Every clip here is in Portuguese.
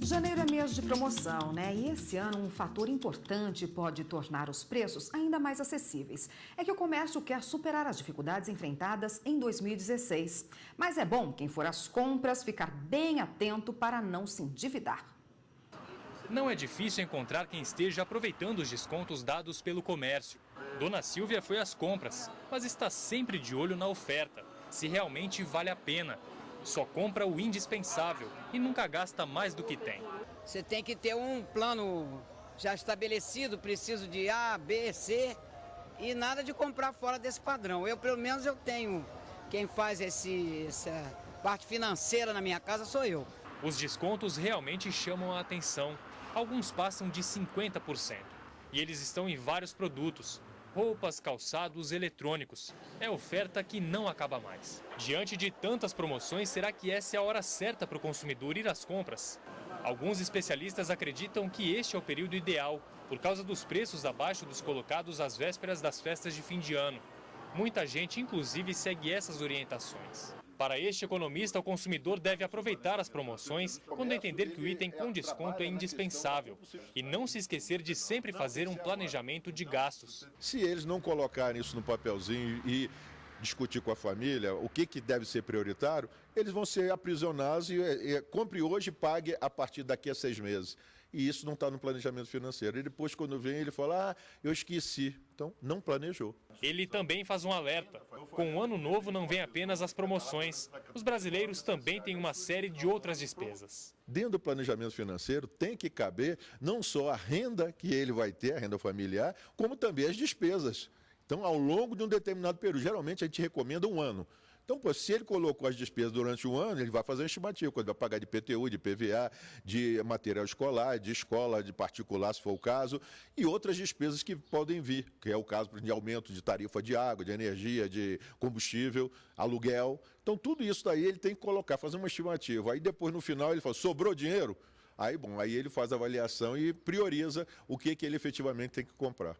Janeiro é mês de promoção, né? E esse ano um fator importante pode tornar os preços ainda mais acessíveis. É que o comércio quer superar as dificuldades enfrentadas em 2016. Mas é bom quem for às compras ficar bem atento para não se endividar. Não é difícil encontrar quem esteja aproveitando os descontos dados pelo comércio. Dona Silvia foi às compras, mas está sempre de olho na oferta, se realmente vale a pena. Só compra o indispensável e nunca gasta mais do que tem. Você tem que ter um plano já estabelecido, preciso de A, B, C e nada de comprar fora desse padrão. Pelo menos eu tenho, quem faz essa parte financeira na minha casa sou eu. Os descontos realmente chamam a atenção. Alguns passam de 50%. E eles estão em vários produtos. Roupas, calçados, eletrônicos. É oferta que não acaba mais. Diante de tantas promoções, será que essa é a hora certa para o consumidor ir às compras? Alguns especialistas acreditam que este é o período ideal, por causa dos preços abaixo dos colocados às vésperas das festas de fim de ano. Muita gente, inclusive, segue essas orientações. Para este economista, o consumidor deve aproveitar as promoções quando entender que o item com desconto é indispensável e não se esquecer de sempre fazer um planejamento de gastos. Se eles não colocarem isso no papelzinho e discutir com a família o que deve ser prioritário, eles vão ser aprisionados e compre hoje e pague a partir daqui a 6 meses. E isso não está no planejamento financeiro. E depois, quando vem, ele fala, eu esqueci. Então, não planejou. Ele também faz um alerta. Com o ano novo não vem apenas as promoções. Os brasileiros também têm uma série de outras despesas. Dentro do planejamento financeiro tem que caber não só a renda que ele vai ter, a renda familiar, como também as despesas. Então, ao longo de um determinado período, geralmente a gente recomenda 1 ano. Então, se ele colocou as despesas durante 1 ano, ele vai fazer uma estimativa, quando vai pagar de IPTU, de PVA, de material escolar, de escola, de particular, se for o caso, e outras despesas que podem vir, que é o caso de aumento de tarifa de água, de energia, de combustível, aluguel. Então, tudo isso daí ele tem que colocar, fazer uma estimativa. Aí depois, no final, ele fala, sobrou dinheiro? Aí ele faz a avaliação e prioriza o que ele efetivamente tem que comprar.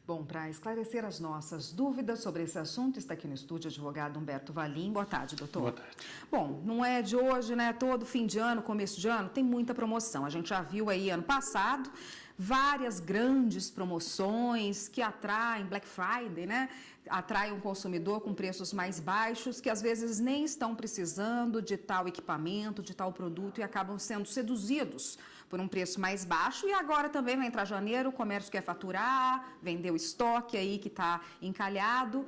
Bom, para esclarecer as nossas dúvidas sobre esse assunto, está aqui no estúdio o advogado Humberto Valim. Boa tarde, doutor. Boa tarde. Bom, não é de hoje, né? Todo fim de ano, começo de ano, tem muita promoção. A gente já viu aí ano passado várias grandes promoções que atraem, Black Friday, né? Atraem o consumidor com preços mais baixos, que às vezes nem estão precisando de tal equipamento, de tal produto e acabam sendo seduzidos por um preço mais baixo. E agora também vai entrar janeiro, o comércio quer faturar, vender o estoque aí que está encalhado.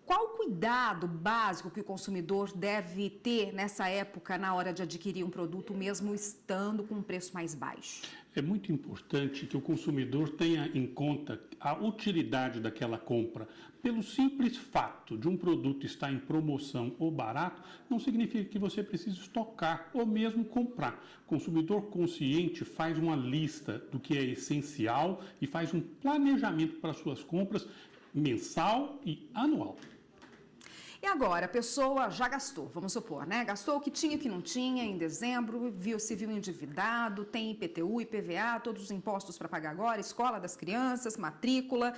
Qual o cuidado básico que o consumidor deve ter nessa época, na hora de adquirir um produto, mesmo estando com um preço mais baixo? É muito importante que o consumidor tenha em conta a utilidade daquela compra. Pelo simples fato de um produto estar em promoção ou barato, não significa que você precise estocar ou mesmo comprar. O consumidor consciente faz uma lista do que é essencial e faz um planejamento para suas compras mensal e anual. E agora, a pessoa já gastou, vamos supor, né? Gastou o que tinha e o que não tinha em dezembro, se viu endividado, tem IPTU, IPVA, todos os impostos para pagar agora, escola das crianças, matrícula.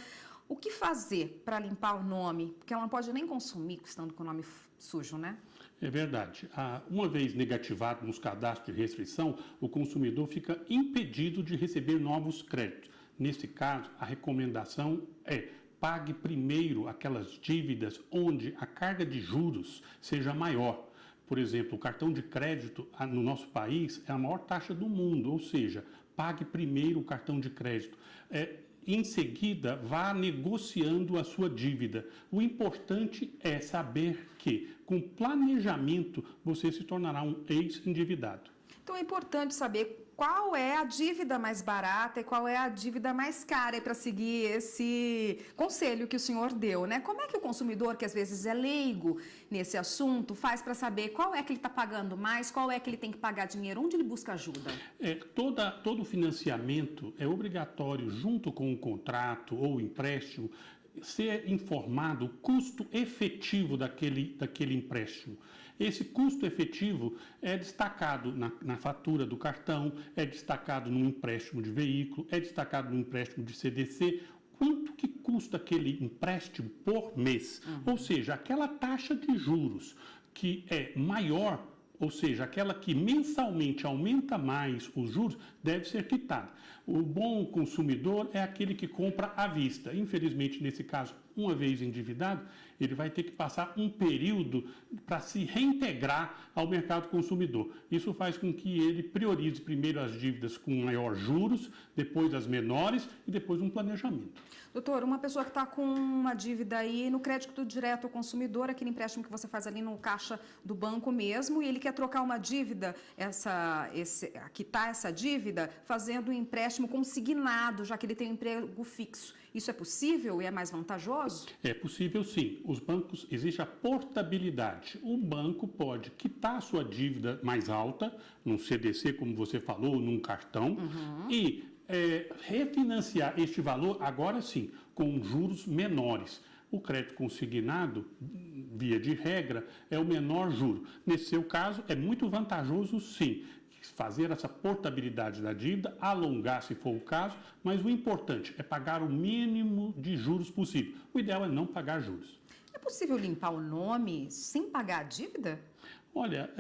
O que fazer para limpar o nome? Porque ela não pode nem consumir estando com o nome sujo, né? É verdade. Uma vez negativado nos cadastros de restrição, o consumidor fica impedido de receber novos créditos. Nesse caso, a recomendação é: pague primeiro aquelas dívidas onde a carga de juros seja maior. Por exemplo, o cartão de crédito no nosso país é a maior taxa do mundo, ou seja, pague primeiro o cartão de crédito. Em seguida, vá negociando a sua dívida. O importante é saber que, com planejamento, você se tornará um ex-endividado. Então é importante saber qual é a dívida mais barata e qual é a dívida mais cara para seguir esse conselho que o senhor deu, né? Como é que o consumidor, que às vezes é leigo nesse assunto, faz para saber qual é que ele está pagando mais, qual é que ele tem que pagar dinheiro, onde ele busca ajuda? Todo financiamento é obrigatório, junto com o contrato ou empréstimo, ser informado o custo efetivo daquele empréstimo. Esse custo efetivo é destacado na fatura do cartão, é destacado no empréstimo de veículo, é destacado no empréstimo de CDC. quanto que custa aquele empréstimo por mês. Ou seja, aquela taxa de juros que é maior, ou seja, aquela que mensalmente aumenta mais os juros, deve ser quitada. O bom consumidor é aquele que compra à vista. Infelizmente, nesse caso, uma vez endividado, ele vai ter que passar um período para se reintegrar ao mercado consumidor. Isso faz com que ele priorize primeiro as dívidas com maior juros, depois as menores e depois um planejamento. Doutor, uma pessoa que está com uma dívida aí no crédito direto ao consumidor, aquele empréstimo que você faz ali no caixa do banco mesmo, e ele quer trocar uma dívida, quitar essa dívida, fazendo um empréstimo consignado, já que ele tem um emprego fixo. Isso é possível e é mais vantajoso? É possível, sim. Os bancos, existe a portabilidade. O banco pode quitar a sua dívida mais alta, num CDC, como você falou, num cartão, e refinanciar este valor, agora sim, com juros menores. O crédito consignado, via de regra, é o menor juro. Nesse seu caso, é muito vantajoso, sim, fazer essa portabilidade da dívida, alongar se for o caso, mas o importante é pagar o mínimo de juros possível. O ideal é não pagar juros. É possível limpar o nome sem pagar a dívida? Olha,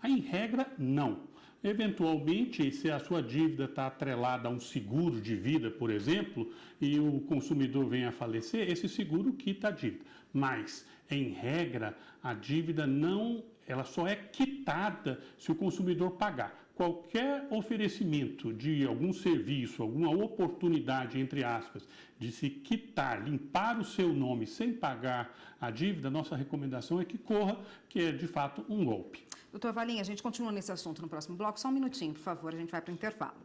em regra, não. Eventualmente, se a sua dívida está atrelada a um seguro de vida, por exemplo, e o consumidor vem a falecer, esse seguro quita a dívida. Mas, em regra, a dívida ela só é quitada se o consumidor pagar. Qualquer oferecimento de algum serviço, alguma oportunidade, entre aspas, de se quitar, limpar o seu nome sem pagar a dívida, nossa recomendação é que corra, que é de fato um golpe. Doutor Valim, a gente continua nesse assunto no próximo bloco. Só um minutinho, por favor, a gente vai para o intervalo.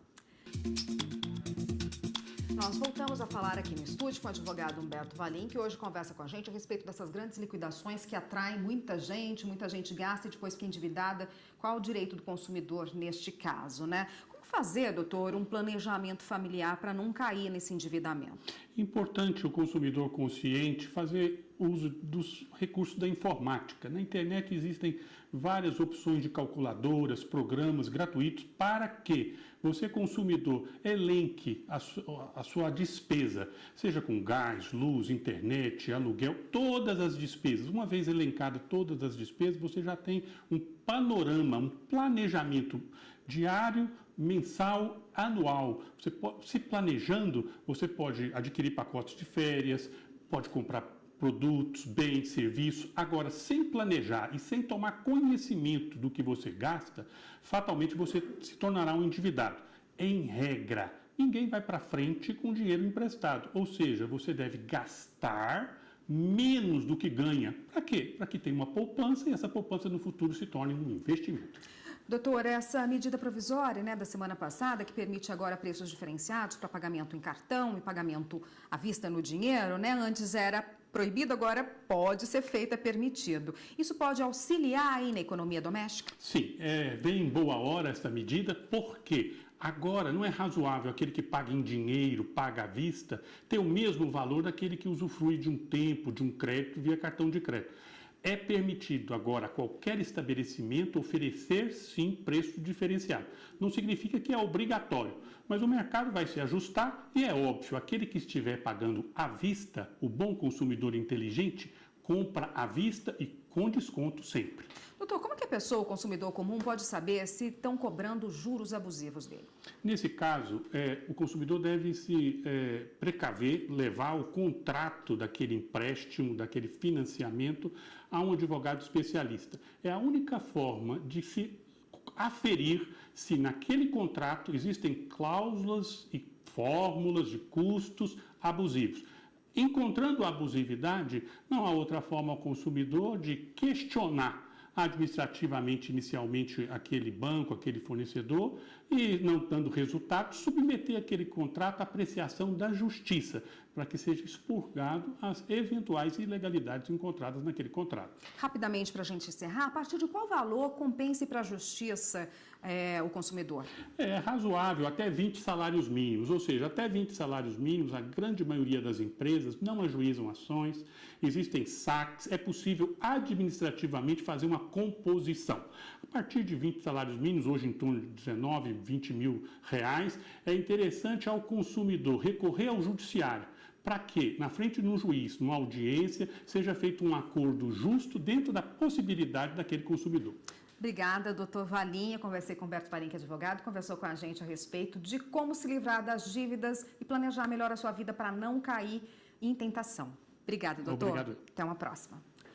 Nós voltamos a falar aqui no estúdio com o advogado Humberto Valim, que hoje conversa com a gente a respeito dessas grandes liquidações que atraem muita gente gasta e depois fica endividada. Qual o direito do consumidor neste caso, né? Como fazer, doutor, um planejamento familiar para não cair nesse endividamento? Importante o consumidor consciente fazer uso dos recursos da informática. Na internet existem várias opções de calculadoras, programas gratuitos para que você, consumidor, elenque a sua despesa, seja com gás, luz, internet, aluguel, todas as despesas. Uma vez elencada todas as despesas, você já tem um panorama, um planejamento diário, mensal, anual. Você pode, se planejando, você pode adquirir pacotes de férias, pode comprar produtos, bens, serviços. Agora, sem planejar e sem tomar conhecimento do que você gasta, fatalmente você se tornará um endividado. Em regra, ninguém vai para frente com dinheiro emprestado. Ou seja, você deve gastar menos do que ganha. Para quê? Para que tenha uma poupança e essa poupança no futuro se torne um investimento. Doutor, essa medida provisória, da semana passada, que permite agora preços diferenciados para pagamento em cartão e pagamento à vista no dinheiro, antes era proibido, agora pode ser feito, é permitido. Isso pode auxiliar aí na economia doméstica? Sim, vem em boa hora essa medida, porque agora não é razoável aquele que paga em dinheiro, paga à vista, ter o mesmo valor daquele que usufrui de um tempo, de um crédito via cartão de crédito. É permitido agora a qualquer estabelecimento oferecer, sim, preço diferenciado. Não significa que é obrigatório, mas o mercado vai se ajustar e é óbvio, aquele que estiver pagando à vista, o bom consumidor inteligente, compra à vista e com desconto sempre. Doutor, como é que a pessoa, o consumidor comum, pode saber se estão cobrando juros abusivos dele? Nesse caso, o consumidor deve se precaver, levar o contrato daquele empréstimo, daquele financiamento a um advogado especialista. É a única forma de se aferir se naquele contrato existem cláusulas e fórmulas de custos abusivos. Encontrando a abusividade, não há outra forma ao consumidor de questionar administrativamente, inicialmente, aquele banco, aquele fornecedor, e, não dando resultado, submeter aquele contrato à apreciação da justiça, para que seja expurgado as eventuais ilegalidades encontradas naquele contrato. Rapidamente, para a gente encerrar, a partir de qual valor compense para a justiça o consumidor? É razoável, até 20 salários mínimos, ou seja, até 20 salários mínimos, a grande maioria das empresas não ajuizam ações, existem saques, é possível administrativamente fazer uma composição. A partir de 20 salários mínimos, hoje em torno de 19, 20 mil reais, é interessante ao consumidor recorrer ao judiciário para que, na frente de um juiz, numa audiência, seja feito um acordo justo dentro da possibilidade daquele consumidor. Obrigada, doutor Valinha. Conversei com Humberto Parinck, advogado, conversou com a gente a respeito de como se livrar das dívidas e planejar melhor a sua vida para não cair em tentação. Obrigada, doutor. Obrigado. Até uma próxima.